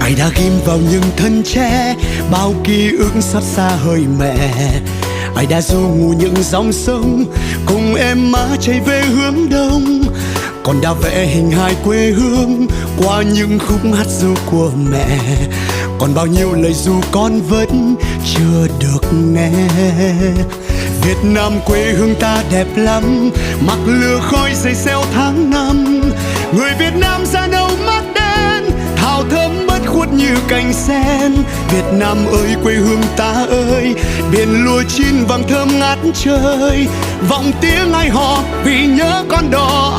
Ai đã ghim vào những thân tre bao ký ức xót xa hơi mẹ. Ai đã du ngủ những dòng sông cùng em má chạy về hướng đông. Còn đã vẽ hình hài quê hương qua những khúc hát ru của mẹ. Còn bao nhiêu lời ru con vẫn chưa được nghe. Việt Nam quê hương ta đẹp lắm, mặc lửa khói dày xeo tháng năm. Người Việt Nam da nâu mắt đen, thảo thơm bất khuất như cành sen. Việt Nam ơi quê hương ta ơi, biển lúa chín vàng thơm ngát trời. Vọng tiếng ai hò vì nhớ con đò